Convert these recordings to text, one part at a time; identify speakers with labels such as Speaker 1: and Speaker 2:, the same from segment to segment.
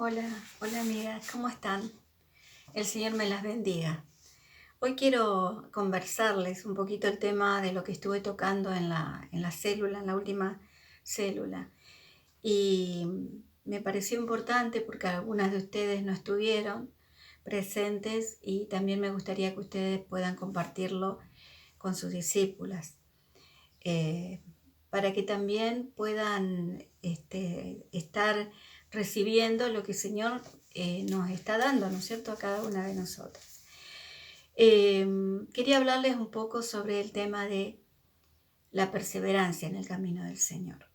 Speaker 1: Hola, hola amigas, ¿cómo están? El Señor me las bendiga. Hoy quiero conversarles un poquito el tema de lo que estuve tocando en la célula, en la última célula. Y me pareció importante porque algunas de ustedes no estuvieron presentes y también me gustaría que ustedes puedan compartirlo con sus discípulas. eh, para que también puedan estar recibiendo lo que el Señor nos está dando, ¿no es cierto?, a cada una de nosotras. Quería hablarles un poco sobre el tema de la perseverancia en el camino del Señor.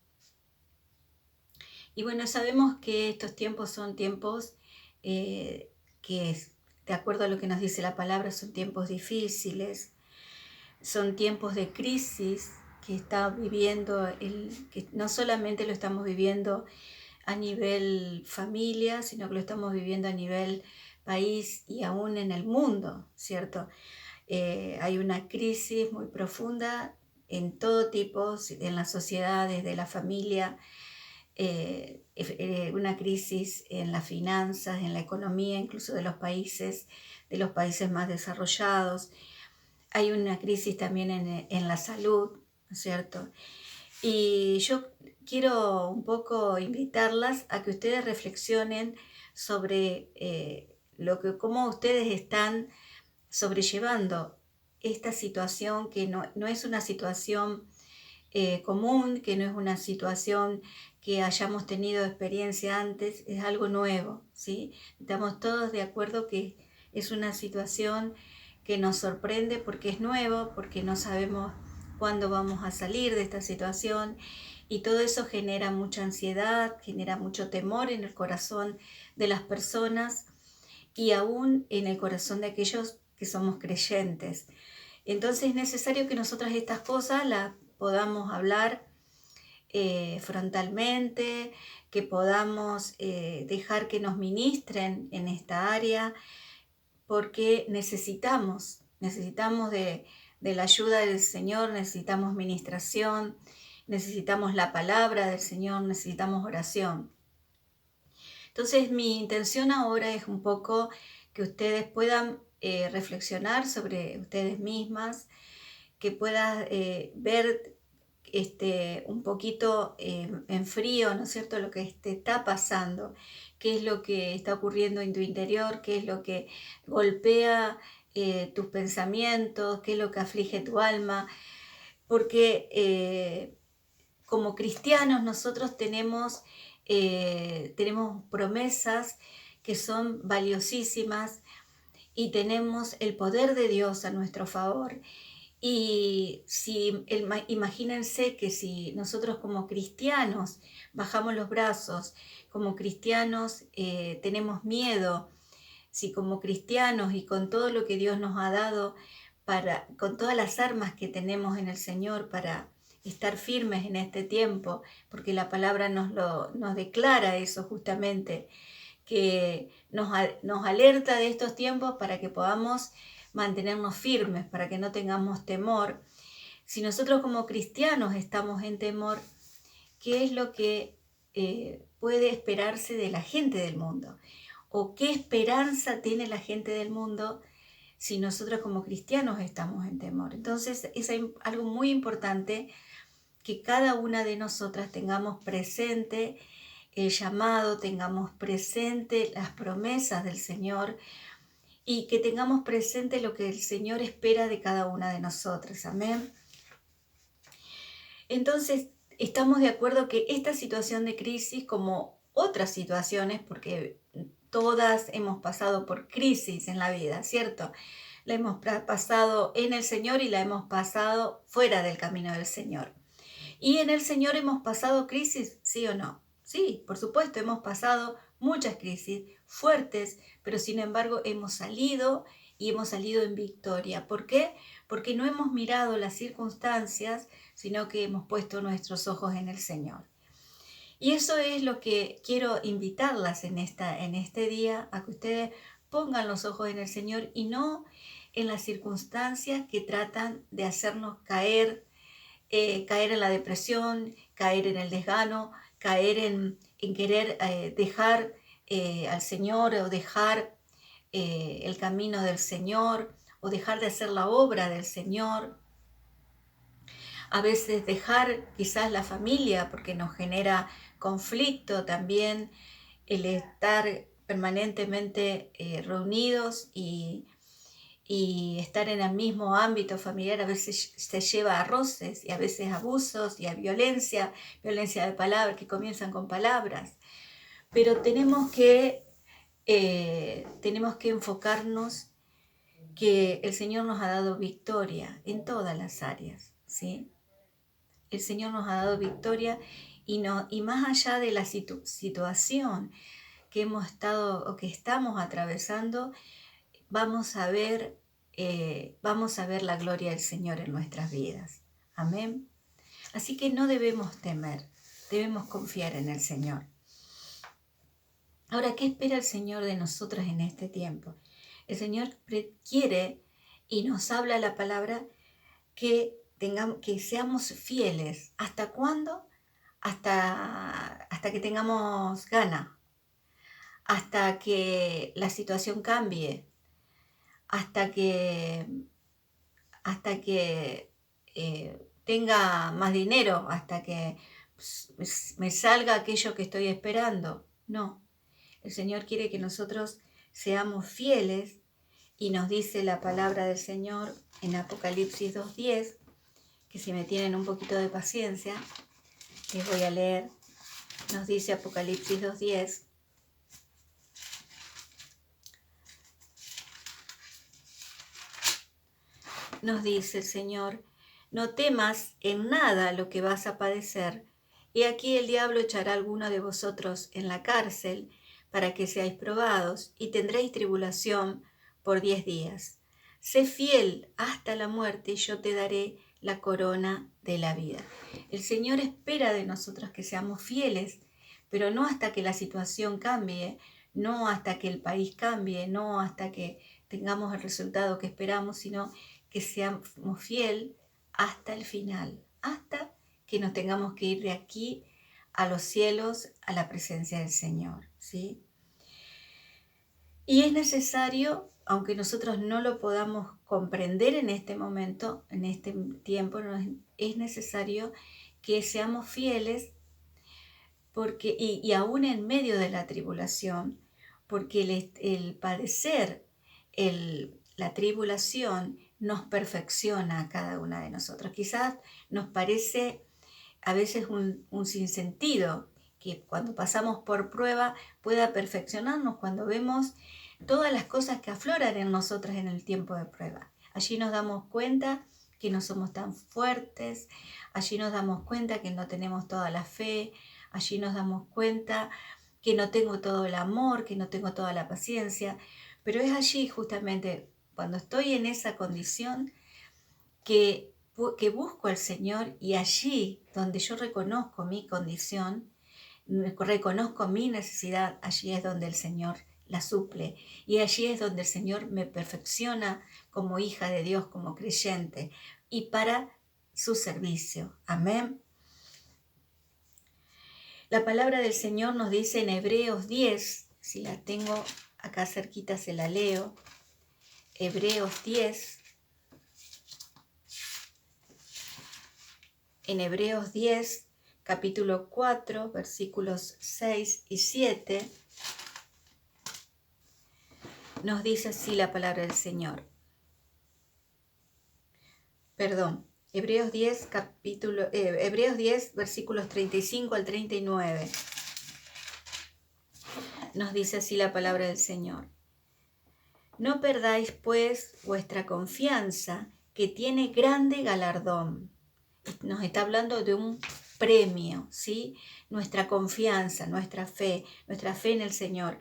Speaker 1: Y bueno, sabemos que estos tiempos son tiempos que, de acuerdo a lo que nos dice la palabra, son tiempos difíciles, son tiempos de crisis que está viviendo, que no solamente lo estamos viviendo a nivel familia, sino que lo estamos viviendo a nivel país y aún en el mundo, ¿cierto? Hay una crisis muy profunda en todo tipo, en la sociedad, desde la familia, una crisis en las finanzas, en la economía, incluso de los países más desarrollados. Hay una crisis también en la salud, ¿no es cierto? Y yo quiero un poco invitarlas a que ustedes reflexionen sobre cómo ustedes están sobrellevando esta situación que no es una situación común, que no es una situación que hayamos tenido experiencia antes, es algo nuevo, ¿sí? Estamos todos de acuerdo que es una situación que nos sorprende porque es nuevo, porque no sabemos cuándo vamos a salir de esta situación y todo eso genera mucha ansiedad, genera mucho temor en el corazón de las personas y aún en el corazón de aquellos que somos creyentes. Entonces es necesario que nosotras estas cosas las podamos hablar frontalmente, que podamos dejar que nos ministren en esta área, porque necesitamos de la ayuda del Señor, necesitamos ministración, necesitamos la palabra del Señor, necesitamos oración. Entonces mi intención ahora es un poco que ustedes puedan reflexionar sobre ustedes mismas, que puedas ver un poquito en frío, ¿no es cierto?, lo que te está pasando, qué es lo que está ocurriendo en tu interior, qué es lo que golpea tus pensamientos, qué es lo que aflige tu alma, porque como cristianos nosotros tenemos promesas que son valiosísimas y tenemos el poder de Dios a nuestro favor. Y imagínense que si nosotros como cristianos bajamos los brazos, como cristianos tenemos miedo, si como cristianos y con todo lo que Dios nos ha dado, con todas las armas que tenemos en el Señor para estar firmes en este tiempo, porque la palabra nos declara eso justamente, que nos alerta de estos tiempos para que podamos mantenernos firmes, para que no tengamos temor. Si nosotros como cristianos estamos en temor, ¿qué es lo que puede esperarse de la gente del mundo? ¿O qué esperanza tiene la gente del mundo si nosotros como cristianos estamos en temor? Entonces es algo muy importante que cada una de nosotras tengamos presente el llamado, tengamos presente las promesas del Señor y que tengamos presente lo que el Señor espera de cada una de nosotras. Amén. Entonces, estamos de acuerdo que esta situación de crisis, como otras situaciones, porque todas hemos pasado por crisis en la vida, ¿cierto? La hemos pasado en el Señor y la hemos pasado fuera del camino del Señor. ¿Y en el Señor hemos pasado crisis, sí o no? Sí, por supuesto, hemos pasado muchas crisis fuertes, pero sin embargo hemos salido y hemos salido en victoria. ¿Por qué? Porque no hemos mirado las circunstancias, sino que hemos puesto nuestros ojos en el Señor. Y eso es lo que quiero invitarlas en este día, a que ustedes pongan los ojos en el Señor y no en las circunstancias que tratan de hacernos caer en la depresión, caer en el desgano, caer en querer dejar al Señor o dejar el camino del Señor o dejar de hacer la obra del Señor. A veces dejar quizás la familia porque nos genera conflicto también el estar permanentemente reunidos y estar en el mismo ámbito familiar a veces se lleva a roces y a veces a abusos y a violencia de palabras que comienzan con palabras. Pero tenemos que enfocarnos que el Señor nos ha dado victoria en todas las áreas, ¿sí? El Señor nos ha dado victoria y más allá de la situación que hemos estado o que estamos atravesando, vamos a ver la gloria del Señor en nuestras vidas. Amén. Así que no debemos temer, debemos confiar en el Señor. Ahora, ¿qué espera el Señor de nosotros en este tiempo? El Señor quiere y nos habla la palabra que seamos fieles. ¿Hasta cuándo? Hasta que tengamos gana, hasta que la situación cambie, hasta que tenga más dinero, hasta que me salga aquello que estoy esperando. No, el Señor quiere que nosotros seamos fieles y nos dice la palabra del Señor en Apocalipsis 2:10, que si me tienen un poquito de paciencia, les voy a leer. Nos dice Apocalipsis 2:10. Nos dice el Señor, no temas en nada lo que vas a padecer. Y aquí el diablo echará a alguno de vosotros en la cárcel para que seáis probados y tendréis tribulación por 10 días. Sé fiel hasta la muerte y yo te daré la corona de la vida. El Señor espera de nosotros que seamos fieles, pero no hasta que la situación cambie, no hasta que el país cambie, no hasta que tengamos el resultado que esperamos, sino que seamos fiel hasta el final, hasta que nos tengamos que ir de aquí a los cielos, a la presencia del Señor, ¿sí? Y es necesario, aunque nosotros no lo podamos comprender en este momento, en este tiempo, es necesario que seamos fieles porque, y aún en medio de la tribulación, porque el padecer la tribulación nos perfecciona a cada una de nosotros. Quizás nos parece a veces un sinsentido que cuando pasamos por prueba pueda perfeccionarnos cuando vemos todas las cosas que afloran en nosotros en el tiempo de prueba. Allí nos damos cuenta que no somos tan fuertes, allí nos damos cuenta que no tenemos toda la fe, allí nos damos cuenta que no tengo todo el amor, que no tengo toda la paciencia, pero es allí justamente cuando estoy en esa condición que busco al Señor y allí donde yo reconozco mi condición, reconozco mi necesidad, allí es donde el Señor la suple y allí es donde el Señor me perfecciona como hija de Dios, como creyente y para su servicio. Amén. La palabra del Señor nos dice en Hebreos 10, si la tengo acá cerquita se la leo, Hebreos 10, en Hebreos 10, capítulo 4, versículos 6 y 7, nos dice así la palabra del Señor. Perdón, Hebreos 10, versículos 35 al 39. Nos dice así la palabra del Señor. No perdáis, pues, vuestra confianza, que tiene grande galardón. Nos está hablando de un premio, ¿sí? Nuestra confianza, nuestra fe en el Señor.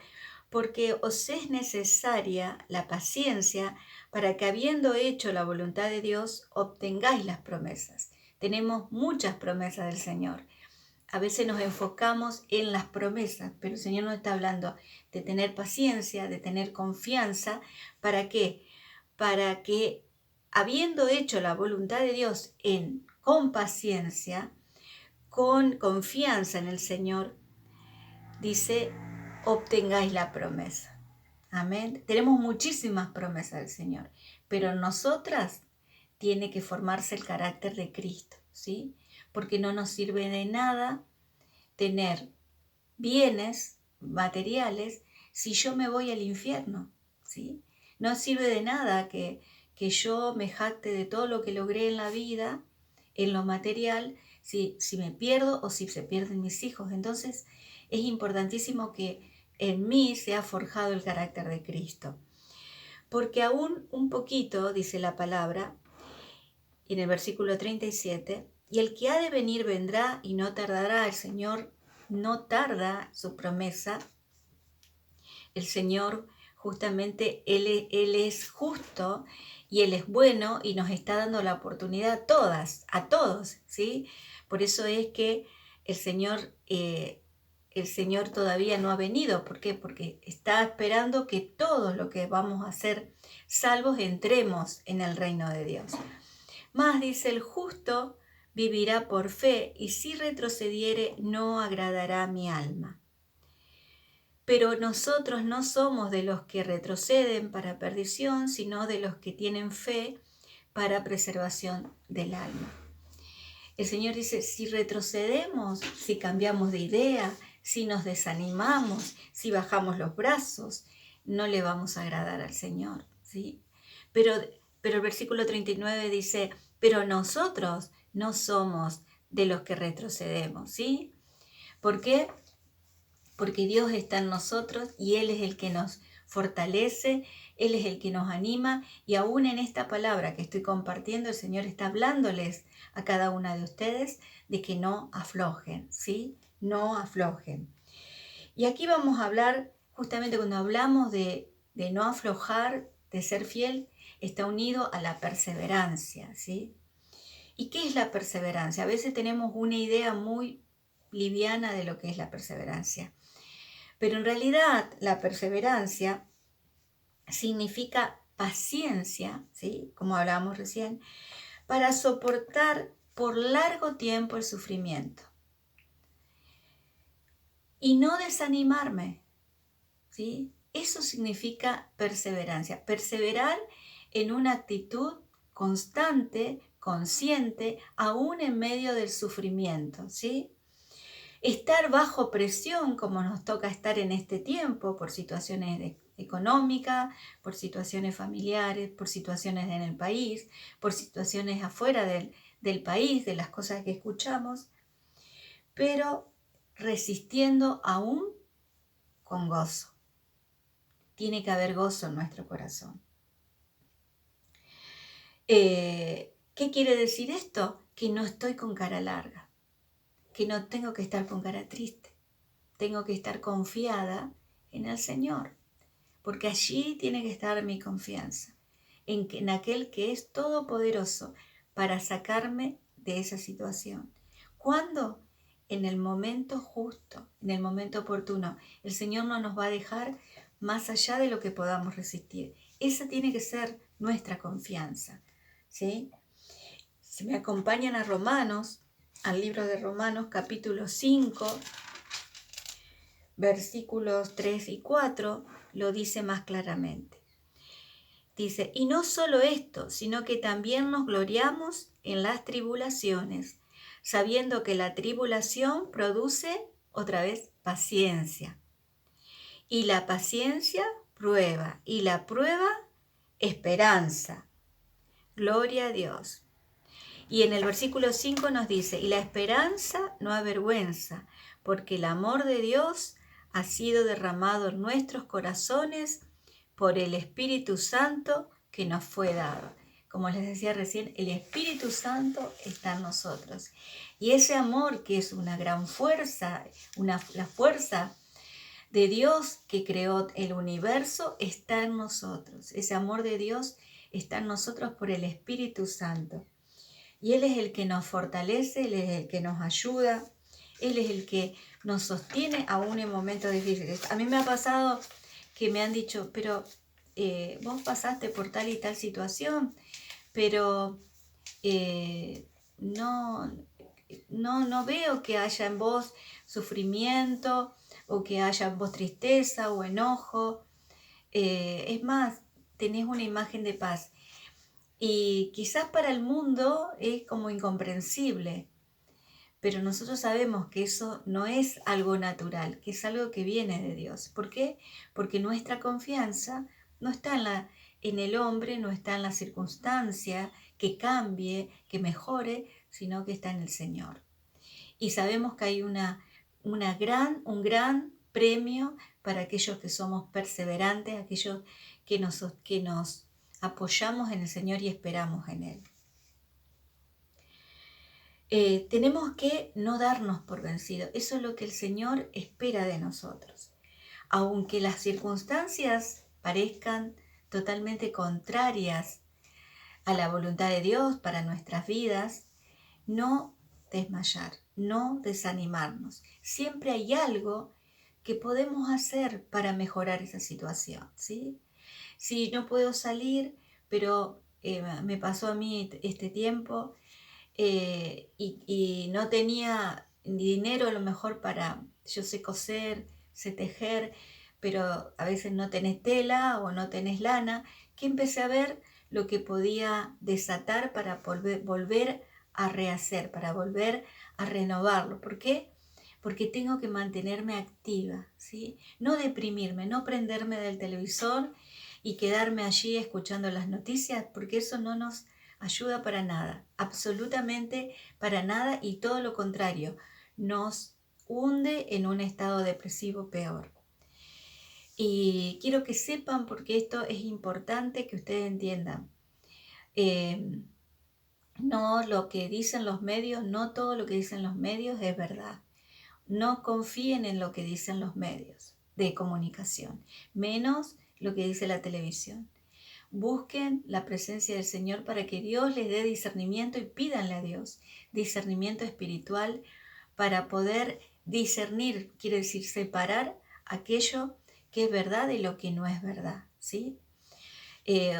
Speaker 1: Porque os es necesaria la paciencia para que, habiendo hecho la voluntad de Dios, obtengáis las promesas. Tenemos muchas promesas del Señor. A veces nos enfocamos en las promesas, pero el Señor nos está hablando de tener paciencia, de tener confianza. ¿Para qué? Para que, habiendo hecho la voluntad de Dios con paciencia, con confianza en el Señor, dice, obtengáis la promesa. Amén. Tenemos muchísimas promesas del Señor, pero en nosotras tiene que formarse el carácter de Cristo, ¿sí? Porque no nos sirve de nada tener bienes materiales si yo me voy al infierno, ¿sí? No sirve de nada que yo me jacte de todo lo que logré en la vida, en lo material, si me pierdo o si se pierden mis hijos. Entonces es importantísimo que en mí se ha forjado el carácter de Cristo. Porque aún un poquito, dice la palabra, en el versículo 37, y el que ha de venir vendrá y no tardará. El Señor no tarda su promesa. El Señor justamente, Él es justo y Él es bueno y nos está dando la oportunidad a todos, ¿sí? Por eso es que el Señor todavía no ha venido. ¿Por qué? Porque está esperando que todos los que vamos a ser salvos entremos en el reino de Dios. Más dice, el justo vivirá por fe, y si retrocediere no agradará a mi alma. Pero nosotros no somos de los que retroceden para perdición, sino de los que tienen fe para preservación del alma. El Señor dice, si retrocedemos, si cambiamos de idea, si nos desanimamos, si bajamos los brazos, no le vamos a agradar al Señor, ¿sí? Pero el versículo 39 dice, pero nosotros no somos de los que retrocedemos, ¿sí? ¿Por qué? Porque Dios está en nosotros y Él es el que nos fortalece, Él es el que nos anima, y aún en esta palabra que estoy compartiendo, el Señor está hablándoles a cada una de ustedes de que no aflojen, ¿sí? No aflojen. Y aquí vamos a hablar, justamente cuando hablamos de no aflojar, de ser fiel, está unido a la perseverancia, ¿sí? ¿Y qué es la perseverancia? A veces tenemos una idea muy liviana de lo que es la perseverancia. Pero en realidad la perseverancia significa paciencia, ¿sí? Como hablábamos recién, para soportar por largo tiempo el sufrimiento. Y no desanimarme, ¿sí? Eso significa perseverancia. Perseverar en una actitud constante, consciente, aún en medio del sufrimiento, ¿sí? Estar bajo presión, como nos toca estar en este tiempo, por situaciones económicas, por situaciones familiares, por situaciones en el país, por situaciones afuera del país, de las cosas que escuchamos, pero resistiendo aún con gozo. Tiene que haber gozo en nuestro corazón. ¿Qué quiere decir esto? Que no estoy con cara larga, que no tengo que estar con cara triste. Tengo que estar confiada en el Señor, porque allí tiene que estar mi confianza, en aquel que es todopoderoso para sacarme de esa situación. ¿Cuándo? En el momento justo, en el momento oportuno. El Señor no nos va a dejar más allá de lo que podamos resistir. Esa tiene que ser nuestra confianza, ¿sí? Si me acompañan a Romanos, al libro de Romanos, capítulo 5, versículos 3 y 4, lo dice más claramente. Dice, y no solo esto, sino que también nos gloriamos en las tribulaciones, sabiendo que la tribulación produce, otra vez, paciencia. Y la paciencia, prueba. Y la prueba, esperanza. Gloria a Dios. Y en el versículo 5 nos dice, y la esperanza no avergüenza, porque el amor de Dios ha sido derramado en nuestros corazones por el Espíritu Santo que nos fue dado. Como les decía recién, el Espíritu Santo está en nosotros. Y ese amor, que es una gran fuerza, la fuerza de Dios que creó el universo, está en nosotros. Ese amor de Dios está en nosotros por el Espíritu Santo. Y Él es el que nos fortalece, Él es el que nos ayuda, Él es el que nos sostiene aún en momentos difíciles. A mí me ha pasado que me han dicho, pero vos pasaste por tal y tal situación, pero no veo que haya en vos sufrimiento, o que haya en vos tristeza o enojo. Es más, tenés una imagen de paz. Y quizás para el mundo es como incomprensible, pero nosotros sabemos que eso no es algo natural, que es algo que viene de Dios. ¿Por qué? Porque nuestra confianza no está en el hombre, no está en la circunstancia, que cambie, que mejore, sino que está en el Señor. Y sabemos que hay un gran premio para aquellos que somos perseverantes, aquellos que nos apoyamos en el Señor y esperamos en Él. Tenemos que no darnos por vencidos. Eso es lo que el Señor espera de nosotros. Aunque las circunstancias parezcan totalmente contrarias a la voluntad de Dios para nuestras vidas, no desmayar, no desanimarnos. Siempre hay algo que podemos hacer para mejorar esa situación, ¿sí? Si no puedo salir, pero me pasó a mí este tiempo, y no tenía dinero a lo mejor para, yo sé coser, sé tejer, pero a veces no tenés tela o no tenés lana, que empecé a ver lo que podía desatar para volver a rehacer, para volver a renovarlo. ¿Por qué? Porque tengo que mantenerme activa, ¿sí? No deprimirme, no prenderme del televisor y quedarme allí escuchando las noticias, porque eso no nos ayuda para nada, absolutamente para nada, y todo lo contrario, nos hunde en un estado depresivo peor. Y quiero que sepan, porque esto es importante que ustedes entiendan, no lo que dicen los medios, no todo lo que dicen los medios es verdad. No confíen en lo que dicen los medios de comunicación, menos lo que dice la televisión. Busquen la presencia del Señor para que Dios les dé discernimiento, y pídanle a Dios discernimiento espiritual para poder discernir, quiere decir separar aquello que es verdad de lo que no es verdad, ¿sí?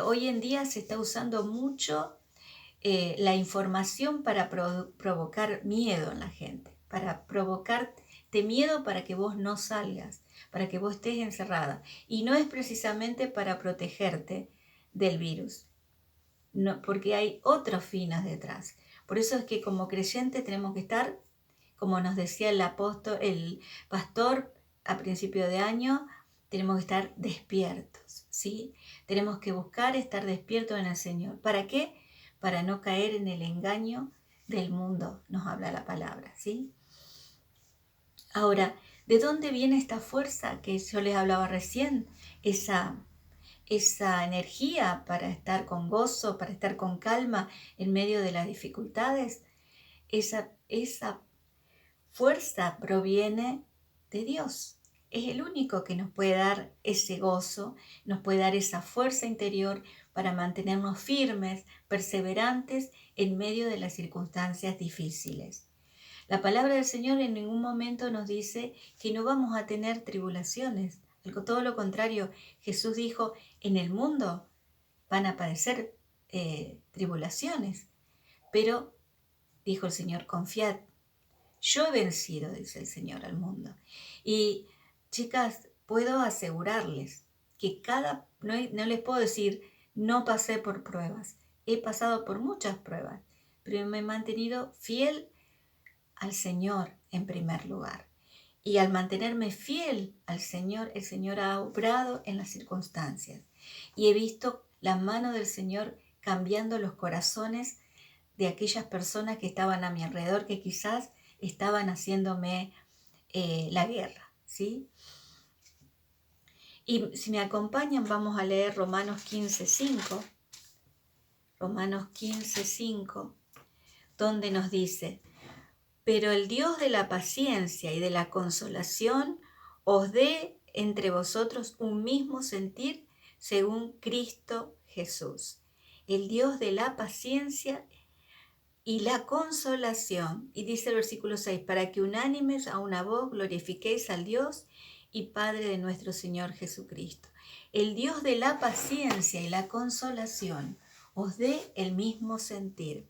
Speaker 1: Hoy en día se está usando mucho la información para provocar miedo en la gente, para provocarte miedo para que vos no salgas, para que vos estés encerrada. Y no es precisamente para protegerte del virus, no, porque hay otros fines detrás. Por eso es que como creyentes tenemos que estar, como nos decía el pastor a principio de año, tenemos que estar despiertos, ¿sí? Tenemos que buscar estar despiertos en el Señor. ¿Para qué? Para no caer en el engaño del mundo, nos habla la palabra, ¿sí? Ahora, ¿de dónde viene esta fuerza que yo les hablaba recién? Esa energía para estar con gozo, para estar con calma en medio de las dificultades. Esa fuerza proviene de Dios. Es el único que nos puede dar ese gozo, nos puede dar esa fuerza interior para mantenernos firmes, perseverantes en medio de las circunstancias difíciles. La palabra del Señor en ningún momento nos dice que no vamos a tener tribulaciones. Todo lo contrario, Jesús dijo, en el mundo van a padecer tribulaciones, pero dijo el Señor, confiad, yo he vencido, dice el Señor, al mundo. Y chicas, puedo asegurarles que no les puedo decir, no pasé por pruebas, he pasado por muchas pruebas, pero me he mantenido fiel al Señor en primer lugar. Y al mantenerme fiel al Señor, el Señor ha obrado en las circunstancias. Y he visto la mano del Señor cambiando los corazones de aquellas personas que estaban a mi alrededor, que quizás estaban haciéndome la guerra, ¿sí? Y si me acompañan, vamos a leer Romanos 15:5. Romanos 15:5, donde nos dice: pero el Dios de la paciencia y de la consolación os dé entre vosotros un mismo sentir según Cristo Jesús. El Dios de la paciencia y la consolación. Y dice el versículo 6, para que unánimes a una voz glorifiquéis al Dios y Padre de nuestro Señor Jesucristo. El Dios de la paciencia y la consolación os dé el mismo sentir,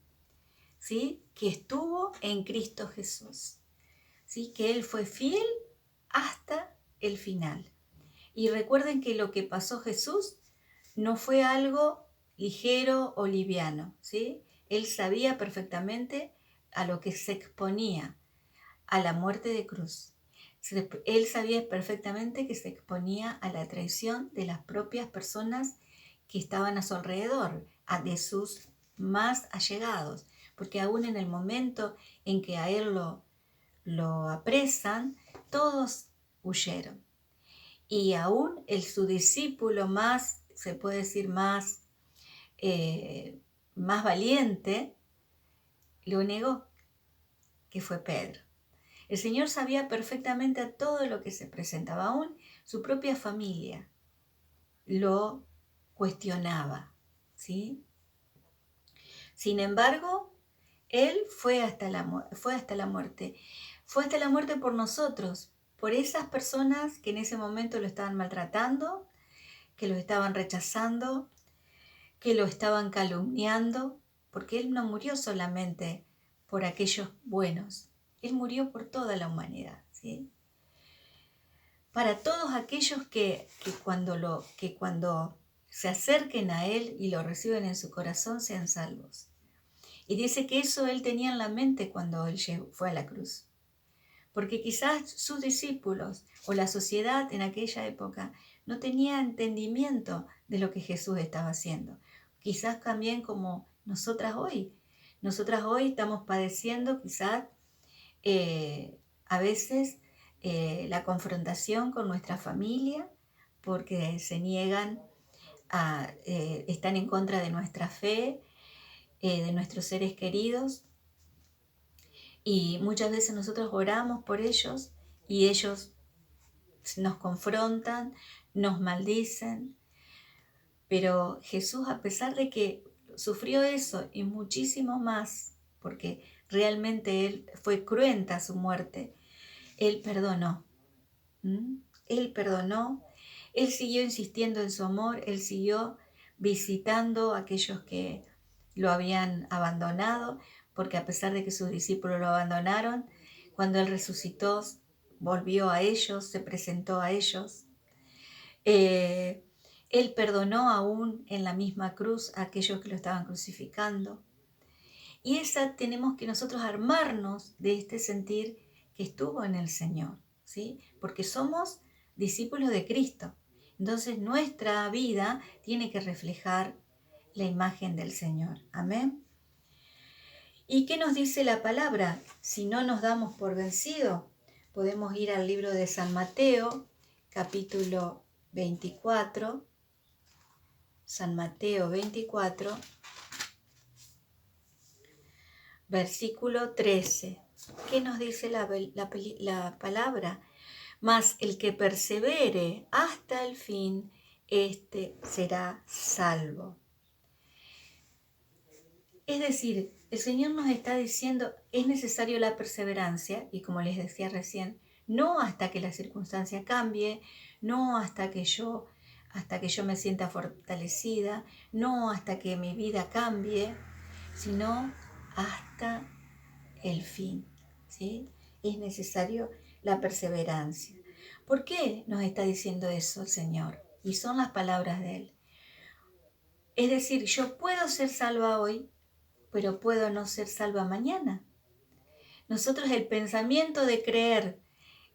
Speaker 1: ¿sí? Que estuvo en Cristo Jesús, ¿sí? Que Él fue fiel hasta el final. Y recuerden que lo que pasó Jesús no fue algo ligero o liviano, ¿sí? Él sabía perfectamente a lo que se exponía, a la muerte de cruz. Él sabía perfectamente que se exponía a la traición de las propias personas que estaban a su alrededor, de sus más allegados, porque aún en el momento en que a él lo apresan, todos huyeron. Y aún su discípulo más, se puede decir más valiente, lo negó, que fue Pedro. El Señor sabía perfectamente a todo lo que se presentaba, aún su propia familia lo cuestionaba, ¿sí? Sin embargo, Él fue hasta la muerte, fue hasta la muerte por nosotros, por esas personas que en ese momento lo estaban maltratando, que lo estaban rechazando, que lo estaban calumniando, porque Él no murió solamente por aquellos buenos, Él murió por toda la humanidad, ¿sí? Para todos aquellos que cuando se acerquen a Él y lo reciben en su corazón sean salvos. Y dice que eso Él tenía en la mente cuando Él fue a la cruz. Porque quizás sus discípulos o la sociedad en aquella época no tenía entendimiento de lo que Jesús estaba haciendo. Quizás también como nosotras hoy. Nosotras hoy estamos padeciendo quizás a veces la confrontación con nuestra familia porque se niegan están en contra de nuestra fe, de nuestros seres queridos. Y muchas veces nosotros oramos por ellos y ellos nos confrontan, nos maldicen. Pero Jesús, a pesar de que sufrió eso y muchísimo más, porque realmente Él fue cruenta su muerte, Él perdonó. Él perdonó, Él siguió insistiendo en su amor, Él siguió visitando a aquellos que lo habían abandonado, porque a pesar de que sus discípulos lo abandonaron, cuando Él resucitó, volvió a ellos, se presentó a ellos. Él perdonó aún en la misma cruz a aquellos que lo estaban crucificando. Y esa tenemos que nosotros armarnos de este sentir que estuvo en el Señor, ¿sí? Porque somos discípulos de Cristo. Entonces nuestra vida tiene que reflejar la imagen del Señor. Amén. ¿Y qué nos dice la palabra? Si no nos damos por vencido, podemos ir al libro de San Mateo, capítulo 24. San Mateo 24, versículo 13. ¿Qué nos dice la palabra? Mas el que persevere hasta el fin, éste será salvo. Es decir, el Señor nos está diciendo, es necesario la perseverancia, y como les decía recién, no hasta que la circunstancia cambie, no hasta que yo me sienta fortalecida, no hasta que mi vida cambie, sino hasta el fin, ¿sí? Es necesario la perseverancia. ¿Por qué nos está diciendo eso el Señor? Y son las palabras de Él. Es decir, yo puedo ser salva hoy, pero puedo no ser salva mañana. Nosotros el pensamiento de creer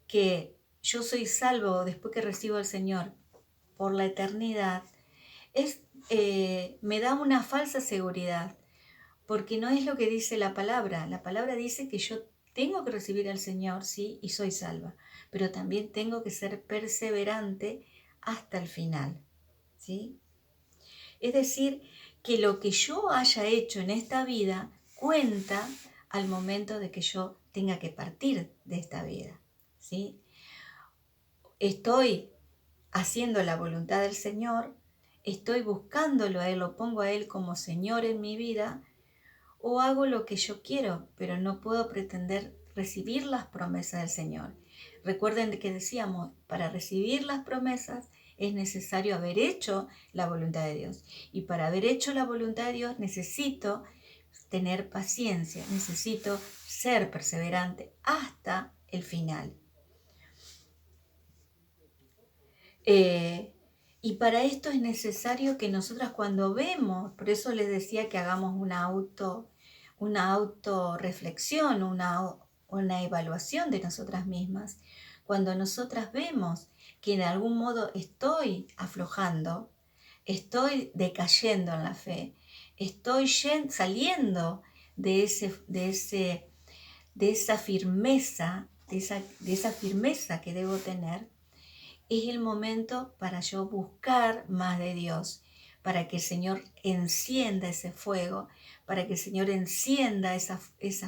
Speaker 1: que yo soy salvo después que recibo al Señor por la eternidad, me da una falsa seguridad, porque no es lo que dice la palabra. La palabra dice que yo tengo que recibir al Señor, sí, y soy salva, pero también tengo que ser perseverante hasta el final, ¿sí? Es decir, que lo que yo haya hecho en esta vida cuenta al momento de que yo tenga que partir de esta vida, ¿sí? Estoy haciendo la voluntad del Señor, estoy buscándolo a Él, lo pongo a Él como Señor en mi vida, o hago lo que yo quiero, pero no puedo pretender recibir las promesas del Señor. Recuerden que decíamos, para recibir las promesas es necesario haber hecho la voluntad de Dios. Y para haber hecho la voluntad de Dios necesito tener paciencia, necesito ser perseverante hasta el final. Eh, y para esto es necesario que nosotras cuando vemos, por eso les decía que hagamos una autorreflexión, una evaluación de nosotras mismas. Cuando nosotras vemos que de algún modo estoy aflojando, estoy decayendo en la fe, estoy saliendo de esa firmeza, de esa firmeza que debo tener, es el momento para yo buscar más de Dios, para que el Señor encienda ese fuego, para que el Señor encienda esa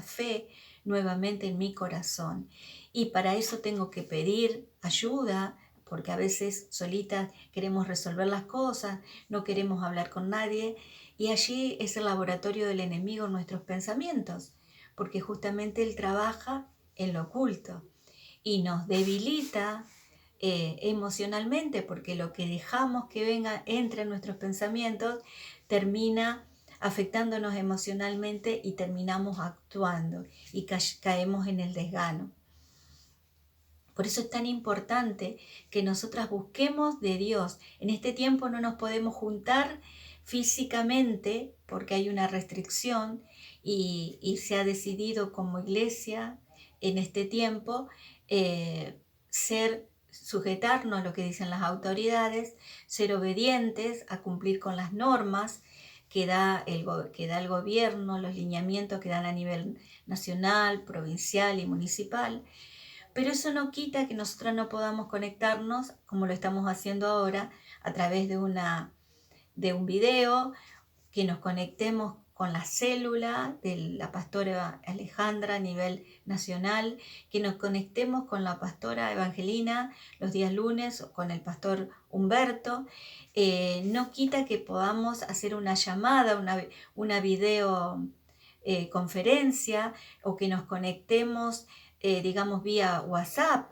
Speaker 1: fe nuevamente en mi corazón. Y para eso tengo que pedir ayuda, porque a veces solitas queremos resolver las cosas, no queremos hablar con nadie, y allí es el laboratorio del enemigo en nuestros pensamientos, porque justamente él trabaja en lo oculto y nos debilita emocionalmente, porque lo que dejamos que venga, entre en nuestros pensamientos, termina afectándonos emocionalmente y terminamos actuando y caemos en el desgano. Por eso es tan importante que nosotras busquemos de Dios. En este tiempo no nos podemos juntar físicamente porque hay una restricción y se ha decidido como iglesia en este tiempo sujetarnos a lo que dicen las autoridades, ser obedientes, a cumplir con las normas que da el gobierno, los lineamientos que dan a nivel nacional, provincial y municipal. Pero eso no quita que nosotros no podamos conectarnos, como lo estamos haciendo ahora, a través de un video, que nos conectemos con la célula de la pastora Alejandra a nivel nacional, que nos conectemos con la pastora Evangelina los días lunes o con el pastor Humberto. No quita que podamos hacer una llamada, una video conferencia, o que nos conectemos, digamos, vía WhatsApp,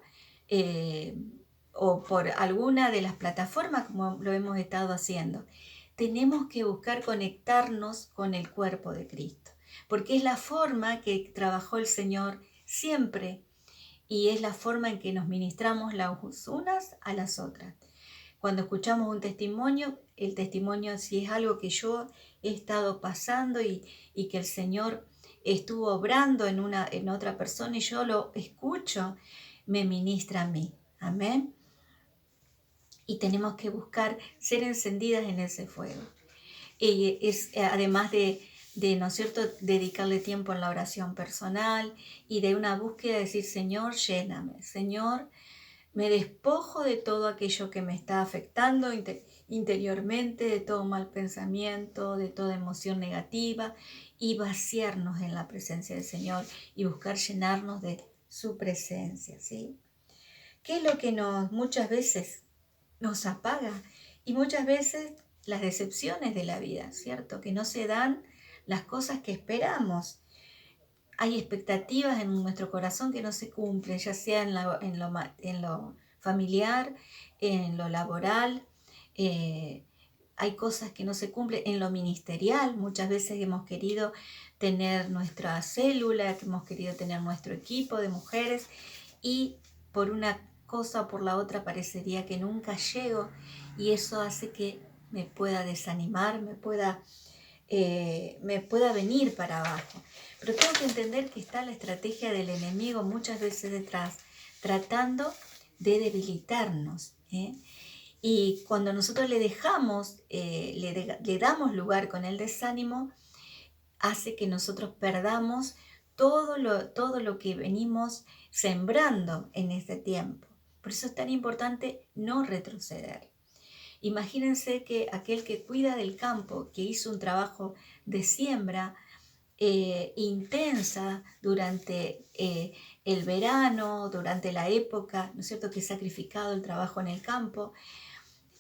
Speaker 1: o por alguna de las plataformas como lo hemos estado haciendo. Tenemos que buscar conectarnos con el cuerpo de Cristo, porque es la forma que trabajó el Señor siempre y es la forma en que nos ministramos las unas a las otras. Cuando escuchamos un testimonio, el testimonio si es algo que yo he estado pasando y que el Señor estuvo obrando en otra persona y yo lo escucho, me ministra a mí. Amén. Y tenemos que buscar ser encendidas en ese fuego. Y es además de, ¿no es cierto?, dedicarle tiempo en la oración personal y de una búsqueda de decir, Señor, lléname. Señor, me despojo de todo aquello que me está afectando interiormente, de todo mal pensamiento, de toda emoción negativa, y vaciarnos en la presencia del Señor y buscar llenarnos de su presencia, ¿sí? ¿Qué es lo que muchas veces nos apaga? Y muchas veces las decepciones de la vida, ¿cierto? Que no se dan las cosas que esperamos. Hay expectativas en nuestro corazón que no se cumplen, ya sea en lo familiar, en lo laboral. Hay cosas que no se cumplen en lo ministerial. Muchas veces hemos querido tener nuestra célula, que hemos querido tener nuestro equipo de mujeres y por una cosa o por la otra parecería que nunca llego, y eso hace que me pueda desanimar, me pueda venir para abajo. Pero tengo que entender que está la estrategia del enemigo muchas veces detrás, tratando de debilitarnos. Y cuando nosotros le dejamos, le damos lugar con el desánimo, hace que nosotros perdamos todo lo que venimos sembrando en este tiempo. Por eso es tan importante no retroceder. Imagínense que aquel que cuida del campo, que hizo un trabajo de siembra intensa durante el verano, durante la época, ¿no es cierto?, que he sacrificado el trabajo en el campo,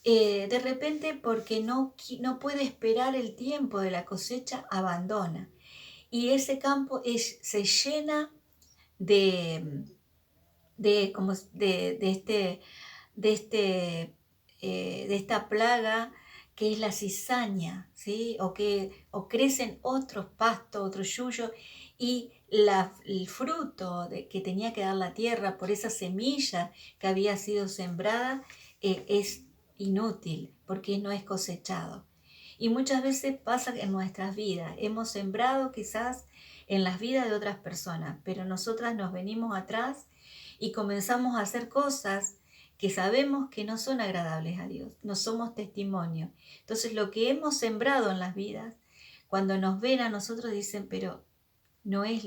Speaker 1: de repente porque no puede esperar el tiempo de la cosecha, abandona. Y ese campo se llena de, de esta plaga que es la cizaña, ¿sí? O crecen otros pastos, otros yuyos, y el fruto que tenía que dar la tierra por esa semilla que había sido sembrada es inútil porque no es cosechado. Y muchas veces pasa en nuestras vidas. Hemos sembrado quizás en las vidas de otras personas, pero nosotras nos venimos atrás y comenzamos a hacer cosas que sabemos que no son agradables a Dios. No somos testimonio. Entonces lo que hemos sembrado en las vidas, cuando nos ven a nosotros dicen, pero no es,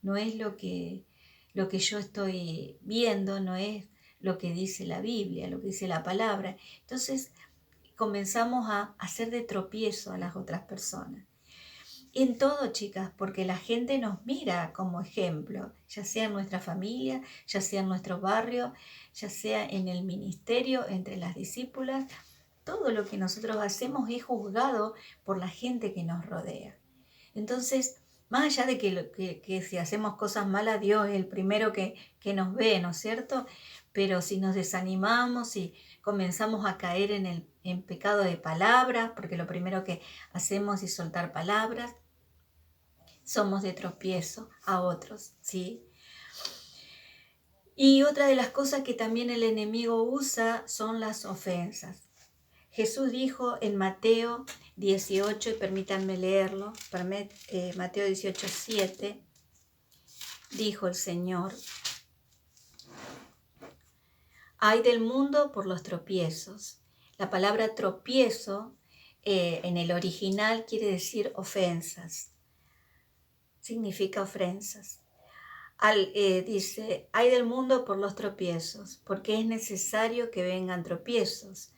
Speaker 1: no es lo que yo estoy viendo, no es lo que dice la Biblia, lo que dice la palabra. Entonces comenzamos a hacer de tropiezo a las otras personas. En todo, chicas, porque la gente nos mira como ejemplo, ya sea en nuestra familia, ya sea en nuestro barrio, ya sea en el ministerio, entre las discípulas. Todo lo que nosotros hacemos es juzgado por la gente que nos rodea. Entonces, más allá de que si hacemos cosas malas, Dios es el primero que nos ve, ¿no es cierto? Pero si nos desanimamos y comenzamos a caer en pecado de palabras, porque lo primero que hacemos es soltar palabras, somos de tropiezo a otros, ¿sí? Y otra de las cosas que también el enemigo usa son las ofensas. Jesús dijo en Mateo 18, y permítanme leerlo, Mateo 18, 7, dijo el Señor: ay del mundo por los tropiezos. La palabra tropiezo en el original quiere decir ofensas, significa ofensas. Dice, ay del mundo por los tropiezos, porque es necesario que vengan tropiezos,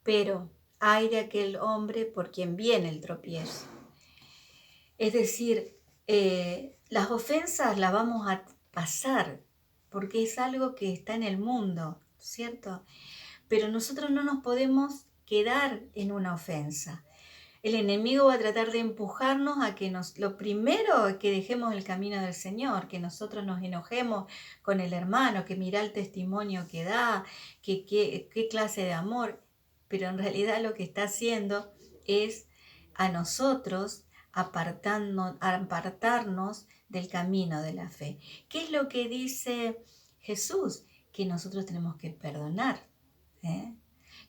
Speaker 1: pero ay de aquel hombre por quien viene el tropiezo. Es decir, las ofensas las vamos a pasar, porque es algo que está en el mundo, ¿cierto? Pero nosotros no nos podemos quedar en una ofensa. El enemigo va a tratar de empujarnos a que lo primero es que dejemos el camino del Señor, que nosotros nos enojemos con el hermano, que mira el testimonio que da, qué clase de amor, pero en realidad lo que está haciendo es a nosotros apartarnos del camino de la fe. ¿Qué es lo que dice Jesús? Que nosotros tenemos que perdonar,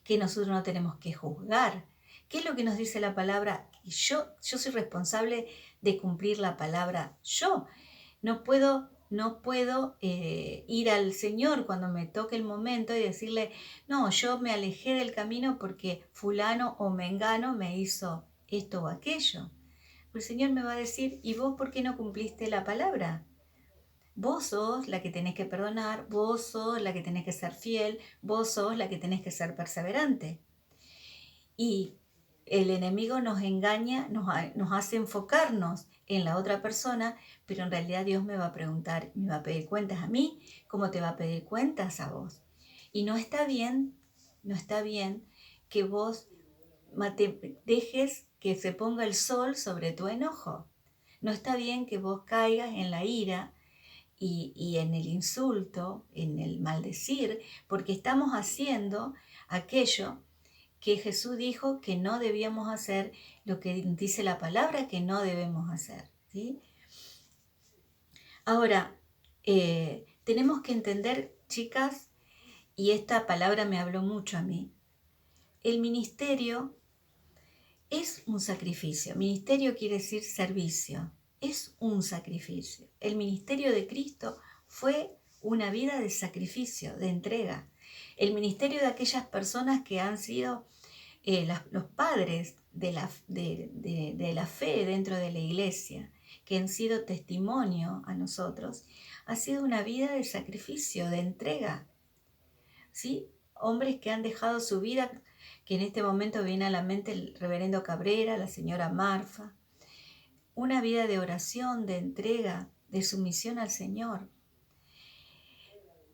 Speaker 1: que nosotros no tenemos que juzgar. ¿Qué es lo que nos dice la palabra? Yo soy responsable de cumplir la palabra. Yo no puedo ir al Señor cuando me toque el momento y decirle, no, yo me alejé del camino porque fulano o mengano me hizo esto o aquello. El Señor me va a decir, ¿y vos por qué no cumpliste la palabra? Vos sos la que tenés que perdonar, vos sos la que tenés que ser fiel, vos sos la que tenés que ser perseverante. Y el enemigo nos engaña, nos hace enfocarnos en la otra persona, pero en realidad Dios me va a preguntar, me va a pedir cuentas a mí, como te va a pedir cuentas a vos. Y no está bien que vos dejes que se ponga el sol sobre tu enojo. No está bien que vos caigas en la ira y en el insulto, en el maldecir, porque estamos haciendo aquello que Jesús dijo que no debíamos hacer, lo que dice la palabra que no debemos hacer, ¿sí? Ahora, tenemos que entender, chicas, y esta palabra me habló mucho a mí, el ministerio es un sacrificio. Ministerio quiere decir servicio, es un sacrificio. El ministerio de Cristo fue una vida de sacrificio, de entrega. El ministerio de aquellas personas que han sido los padres de la fe dentro de la iglesia, que han sido testimonio a nosotros, ha sido una vida de sacrificio, de entrega, ¿sí? Hombres que han dejado su vida, que en este momento viene a la mente el reverendo Cabrera, la señora Marfa, una vida de oración, de entrega, de sumisión al Señor.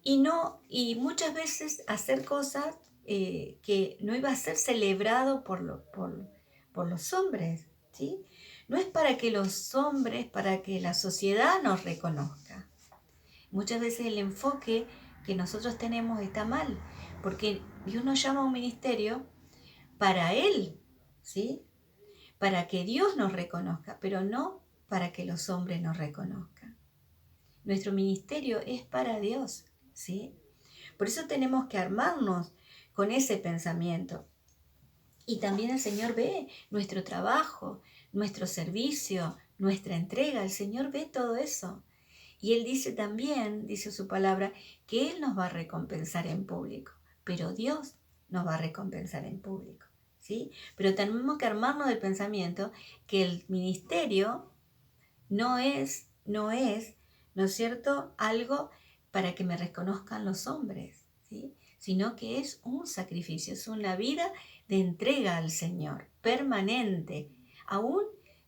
Speaker 1: Y muchas veces hacer cosas que no iba a ser celebrado por los hombres, ¿sí? No es para que los hombres, para que la sociedad nos reconozca. Muchas veces el enfoque que nosotros tenemos está mal, porque Dios nos llama a un ministerio para Él, ¿sí? Para que Dios nos reconozca, pero no para que los hombres nos reconozcan. Nuestro ministerio es para Dios, ¿sí? Por eso tenemos que armarnos con ese pensamiento. Y también el Señor ve nuestro trabajo, nuestro servicio, nuestra entrega. El Señor ve todo eso. Y Él dice también, dice su palabra, que Él nos va a recompensar en público. Pero Dios nos va a recompensar en público, ¿sí? Pero tenemos que armarnos del pensamiento que el ministerio no es, ¿no es cierto?, algo para que me reconozcan los hombres, ¿sí? Sino que es un sacrificio, es una vida de entrega al Señor, permanente. Aún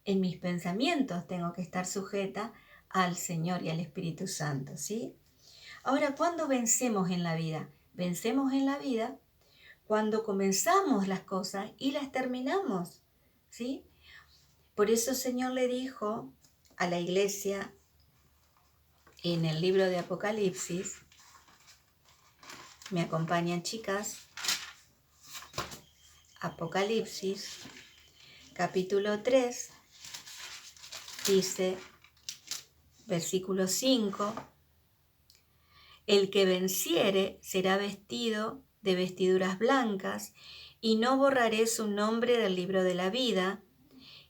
Speaker 1: en mis pensamientos tengo que estar sujeta al Señor y al Espíritu Santo, ¿sí? Ahora, ¿cuándo vencemos en la vida? Vencemos en la vida cuando comenzamos las cosas y las terminamos, ¿sí? Por eso el Señor le dijo a la iglesia en el libro de Apocalipsis, me acompañan chicas, Apocalipsis, capítulo 3, dice, versículo 5, el que venciere será vestido de vestiduras blancas, y no borraré su nombre del libro de la vida,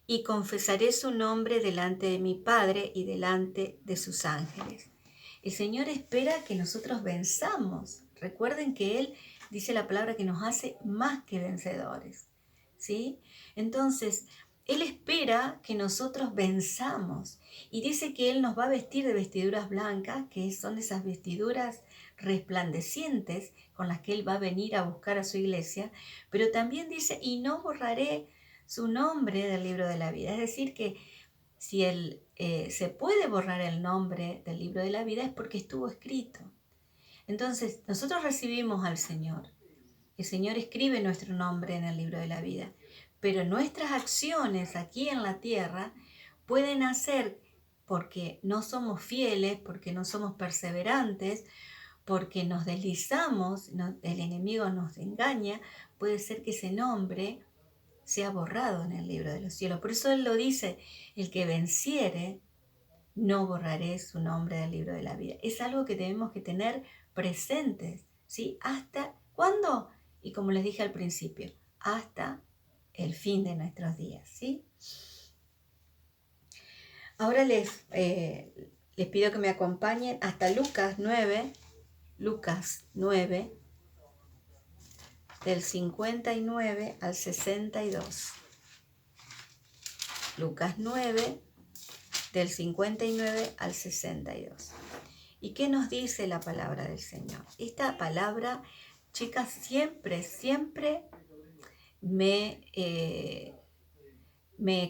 Speaker 1: y confesaré su nombre delante de mi Padre y delante de sus ángeles. El Señor espera que nosotros venzamos. Recuerden que Él dice la palabra que nos hace más que vencedores, ¿sí? Entonces, Él espera que nosotros venzamos y dice que Él nos va a vestir de vestiduras blancas, que son esas vestiduras resplandecientes con las que Él va a venir a buscar a su iglesia, pero también dice, y no borraré su nombre del libro de la vida. Es decir, que si se puede borrar el nombre del libro de la vida es porque estuvo escrito. Entonces, nosotros recibimos al Señor. El Señor escribe nuestro nombre en el libro de la vida. Pero nuestras acciones aquí en la tierra pueden hacer, porque no somos fieles, porque no somos perseverantes, porque nos deslizamos, el enemigo nos engaña, puede ser que ese nombre sea borrado en el libro de los cielos. Por eso Él lo dice, el que venciere, no borraré su nombre del libro de la vida. Es algo que tenemos que tener presentes, ¿sí? ¿Hasta cuándo? Y como les dije al principio, hasta el fin de nuestros días, ¿sí? Ahora les pido que me acompañen hasta Lucas 9, del 59 al 62. Lucas 9, del 59 al 62. ¿Y qué nos dice la palabra del Señor? Esta palabra, chicas, siempre me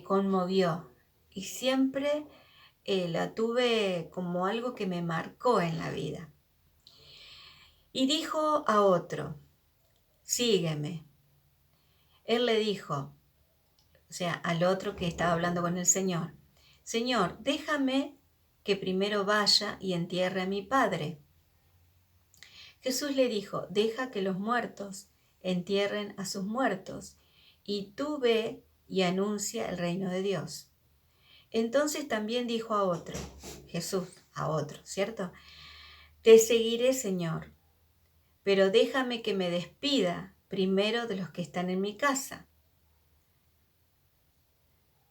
Speaker 1: conmovió y siempre la tuve como algo que me marcó en la vida. Y dijo a otro, sígueme. Él le dijo, o sea, al otro que estaba hablando con el Señor, Señor, déjame que primero vaya y entierre a mi padre. Jesús le dijo, deja que los muertos entierren a sus muertos, y tú ve y anuncia el reino de Dios. Entonces también dijo a otro, Jesús a otro, ¿cierto? Te seguiré, Señor, pero déjame que me despida primero de los que están en mi casa.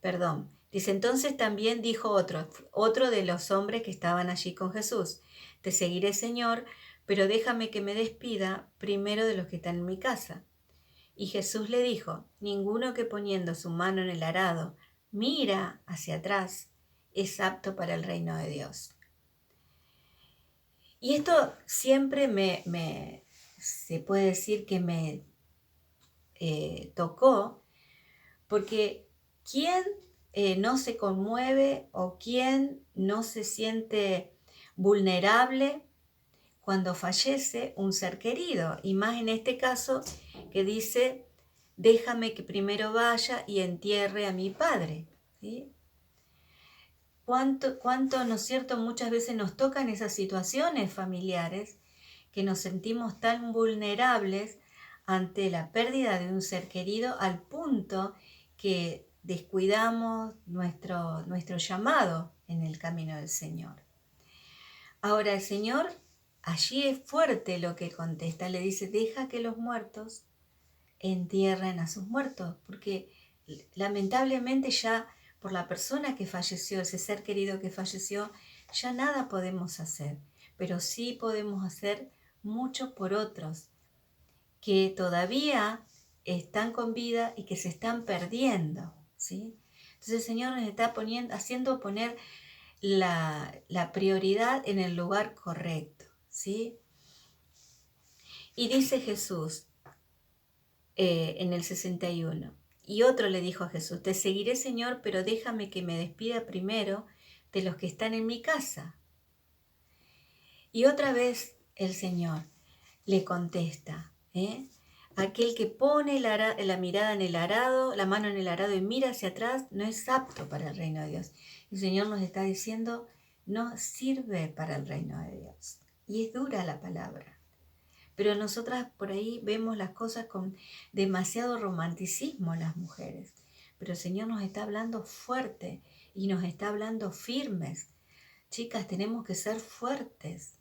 Speaker 1: Perdón. Dice, entonces también dijo otro de los hombres que estaban allí con Jesús, te seguiré, Señor, pero déjame que me despida primero de los que están en mi casa. Y Jesús le dijo, ninguno que poniendo su mano en el arado mira hacia atrás es apto para el reino de Dios. Y esto siempre se puede decir que me tocó, porque ¿quién no se conmueve o quién no se siente vulnerable cuando fallece un ser querido? Y más en este caso que dice, déjame que primero vaya y entierre a mi padre, ¿sí? ¿Cuánto, no es cierto? Muchas veces nos tocan esas situaciones familiares que nos sentimos tan vulnerables ante la pérdida de un ser querido al punto que descuidamos nuestro llamado en el camino del Señor. Ahora el Señor allí es fuerte lo que contesta. Le dice, deja que los muertos entierren a sus muertos, porque lamentablemente ya por la persona que falleció, ese ser querido que falleció, ya nada podemos hacer, pero sí podemos hacer mucho por otros que todavía están con vida y que se están perdiendo, ¿sí? Entonces el Señor nos está haciendo poner la prioridad en el lugar correcto, ¿sí? Y dice Jesús en el 61, y otro le dijo a Jesús, te seguiré, Señor, pero déjame que me despida primero de los que están en mi casa. Y otra vez el Señor le contesta, aquel que pone la mirada en el arado, la mano en el arado y mira hacia atrás, no es apto para el reino de Dios. El Señor nos está diciendo, no sirve para el reino de Dios. Y es dura la palabra. Pero nosotras por ahí vemos las cosas con demasiado romanticismo las mujeres. Pero el Señor nos está hablando fuerte y nos está hablando firmes. Chicas, tenemos que ser fuertes.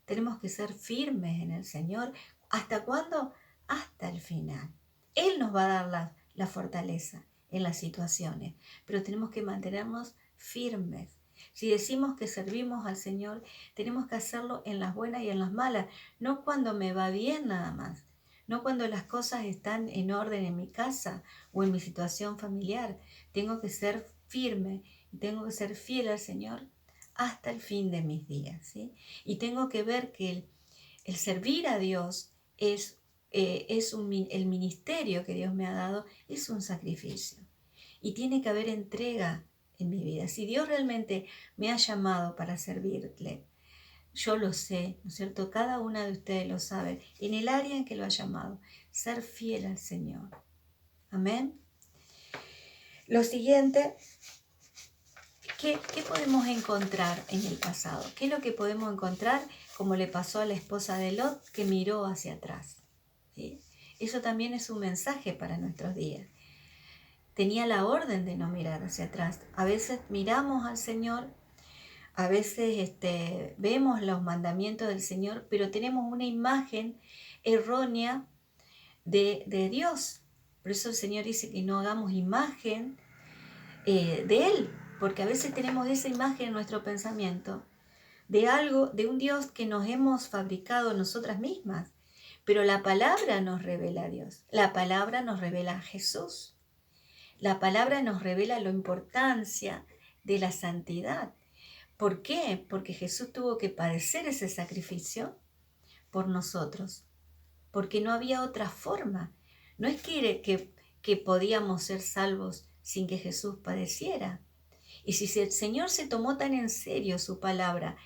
Speaker 1: Tenemos que ser firmes en el Señor. ¿Hasta cuándo? Hasta el final. Él nos va a dar la fortaleza en las situaciones, pero tenemos que mantenernos firmes. Si decimos que servimos al Señor, tenemos que hacerlo en las buenas y en las malas, no cuando me va bien nada más, no cuando las cosas están en orden en mi casa o en mi situación familiar. Tengo que ser firme y tengo que ser fiel al Señor hasta el fin de mis días, ¿sí? Y tengo que ver que el servir a Dios el ministerio que Dios me ha dado es un sacrificio. Y tiene que haber entrega en mi vida. Si Dios realmente me ha llamado para servirle, yo lo sé, ¿no es cierto? Cada una de ustedes lo sabe, en el área en que lo ha llamado, ser fiel al Señor. Amén. Lo siguiente, ¿qué podemos encontrar en el pasado? ¿Qué es lo que podemos encontrar como le pasó a la esposa de Lot que miró hacia atrás? ¿Sí? Eso también es un mensaje para nuestros días. Tenía la orden de no mirar hacia atrás. A veces miramos al Señor, a veces vemos los mandamientos del Señor, pero tenemos una imagen errónea de Dios. Por eso el Señor dice que no hagamos imagen de Él, porque a veces tenemos esa imagen en nuestro pensamiento de algo, de un Dios que nos hemos fabricado nosotras mismas. Pero la palabra nos revela a Dios, la palabra nos revela a Jesús. La palabra nos revela la importancia de la santidad. ¿Por qué? Porque Jesús tuvo que padecer ese sacrificio por nosotros, porque no había otra forma. No es que podíamos ser salvos sin que Jesús padeciera. Y si el Señor se tomó tan en serio su palabra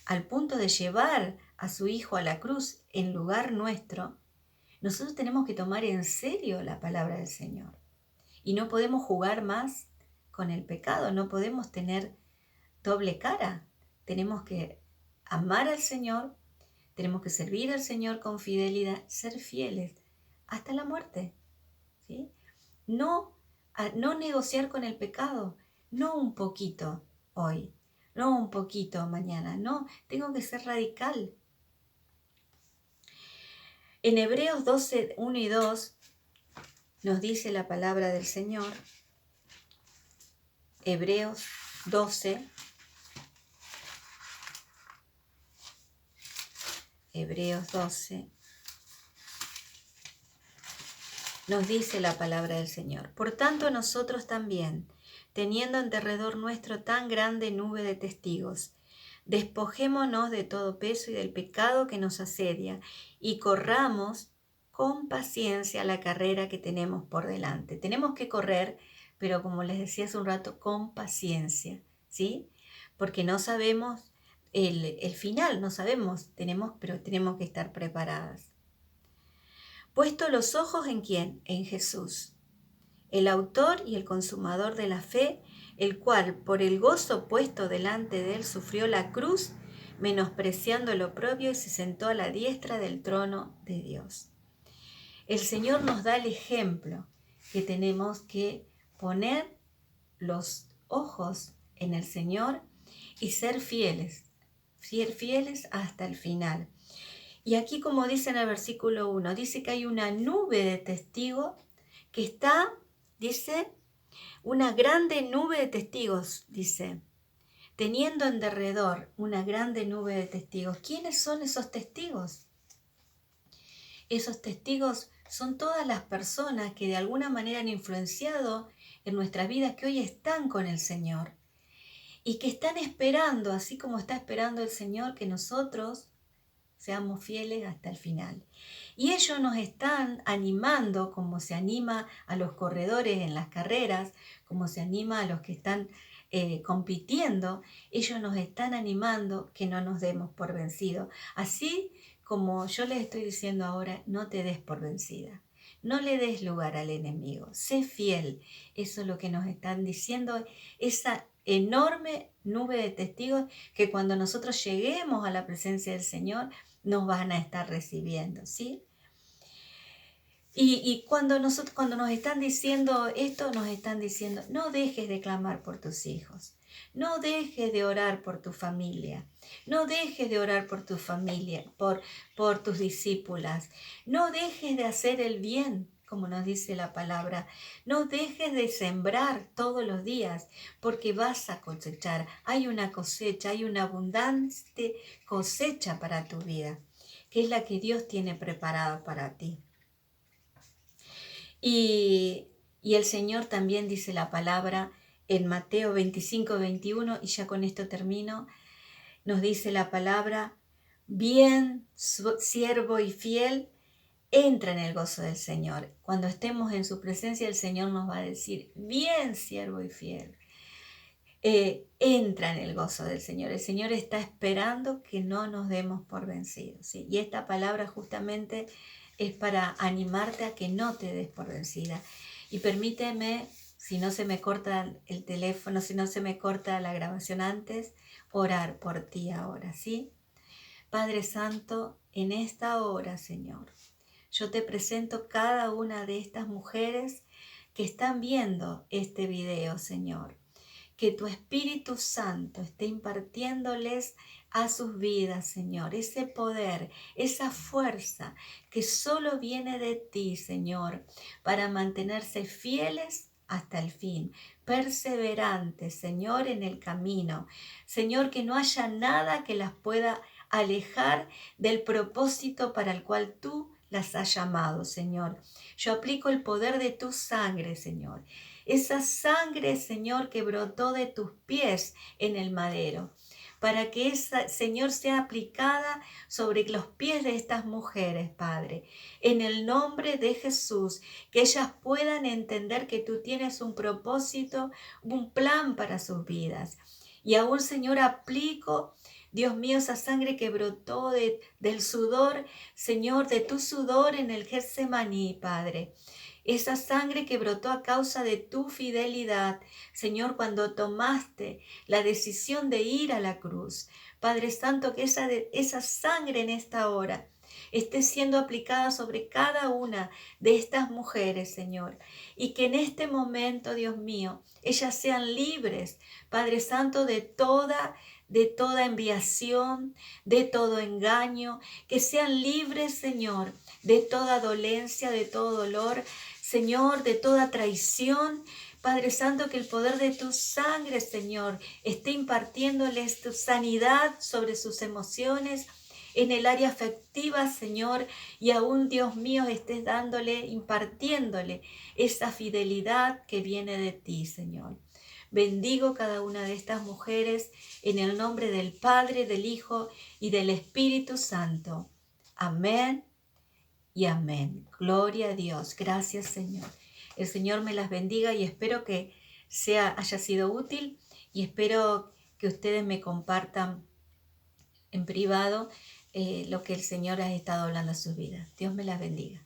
Speaker 1: al punto de llevar a su Hijo a la cruz en lugar nuestro, nosotros tenemos que tomar en serio la palabra del Señor. Y no podemos jugar más con el pecado, no podemos tener doble cara. Tenemos que amar al Señor, tenemos que servir al Señor con fidelidad, ser fieles hasta la muerte, ¿sí? No negociar con el pecado, no un poquito hoy, no un poquito mañana, no, tengo que ser radical. En Hebreos 12, 1 y 2 nos dice la palabra del Señor, Hebreos 12, nos dice la palabra del Señor. Por tanto nosotros también, teniendo en derredor nuestro tan grande nube de testigos, despojémonos de todo peso y del pecado que nos asedia y corramos con paciencia la carrera que tenemos por delante. Tenemos que correr, pero como les decía hace un rato, con paciencia, ¿sí? Porque no sabemos el final, no sabemos, pero tenemos que estar preparadas. Puesto los ojos ¿en quién? En Jesús, el autor y el consumador de la fe, el cual por el gozo puesto delante de él sufrió la cruz, menospreciando el oprobio y se sentó a la diestra del trono de Dios. El Señor nos da el ejemplo que tenemos que poner los ojos en el Señor y ser fieles hasta el final. Y aquí, como dice en el versículo 1, dice que hay una nube de testigos que está, dice, una grande nube de testigos, dice, teniendo en derredor una grande nube de testigos. ¿Quiénes son esos testigos? Esos testigos son todas las personas que de alguna manera han influenciado en nuestras vidas, que hoy están con el Señor y que están esperando, así como está esperando el Señor, que nosotros seamos fieles hasta el final. Y ellos nos están animando, como se anima a los corredores en las carreras, como se anima a los que están compitiendo. Ellos nos están animando que no nos demos por vencidos. Así como yo les estoy diciendo ahora, no te des por vencida. No le des lugar al enemigo. Sé fiel. Eso es lo que nos están diciendo. Esa enorme nube de testigos que cuando nosotros lleguemos a la presencia del Señor, nos van a estar recibiendo, ¿sí? Y cuando nos están diciendo esto, nos están diciendo, no dejes de clamar por tus hijos, no dejes de orar por tu familia, no dejes de orar por tu familia, por tus discípulas, no dejes de hacer el bien, como nos dice la palabra, no dejes de sembrar todos los días, porque vas a cosechar, hay una cosecha, hay una abundante cosecha para tu vida, que es la que Dios tiene preparada para ti. Y el Señor también dice la palabra en Mateo 25-21, y ya con esto termino, nos dice la palabra, bien, siervo y fiel, entra en el gozo del Señor. Cuando estemos en su presencia, el Señor nos va a decir, bien, siervo y fiel, entra en el gozo del Señor. El Señor está esperando que no nos demos por vencidos, ¿sí? Y esta palabra justamente es para animarte a que no te des por vencida. Y permíteme, si no se me corta el teléfono, si no se me corta la grabación antes, orar por ti ahora, ¿sí? Padre Santo, en esta hora, Señor, yo te presento cada una de estas mujeres que están viendo este video, Señor. Que tu Espíritu Santo esté impartiéndoles a sus vidas, Señor, ese poder, esa fuerza que solo viene de ti, Señor, para mantenerse fieles hasta el fin, perseverantes, Señor, en el camino. Señor, que no haya nada que las pueda alejar del propósito para el cual tú las has llamado, Señor. Yo aplico el poder de tu sangre, Señor. Esa sangre, Señor, que brotó de tus pies en el madero, para que esa, Señor, sea aplicada sobre los pies de estas mujeres, Padre. En el nombre de Jesús, que ellas puedan entender que tú tienes un propósito, un plan para sus vidas. Y aún, Señor, aplico, Dios mío, esa sangre que brotó del sudor, Señor, de tu sudor en el Getsemaní, Padre. Esa sangre que brotó a causa de tu fidelidad, Señor, cuando tomaste la decisión de ir a la cruz. Padre Santo, que esa sangre en esta hora esté siendo aplicada sobre cada una de estas mujeres, Señor. Y que en este momento, Dios mío, ellas sean libres, Padre Santo, de toda enviación, de todo engaño, que sean libres, Señor, de toda dolencia, de todo dolor, Señor, de toda traición. Padre Santo, que el poder de tu sangre, Señor, esté impartiéndoles tu sanidad sobre sus emociones, en el área afectiva, Señor, y aún, Dios mío, estés impartiéndole esa fidelidad que viene de ti, Señor. Bendigo cada una de estas mujeres en el nombre del Padre, del Hijo y del Espíritu Santo. Amén y amén. Gloria a Dios. Gracias, Señor. El Señor me las bendiga y espero que haya sido útil y espero que ustedes me compartan en privado lo que el Señor ha estado hablando a sus vidas. Dios me las bendiga.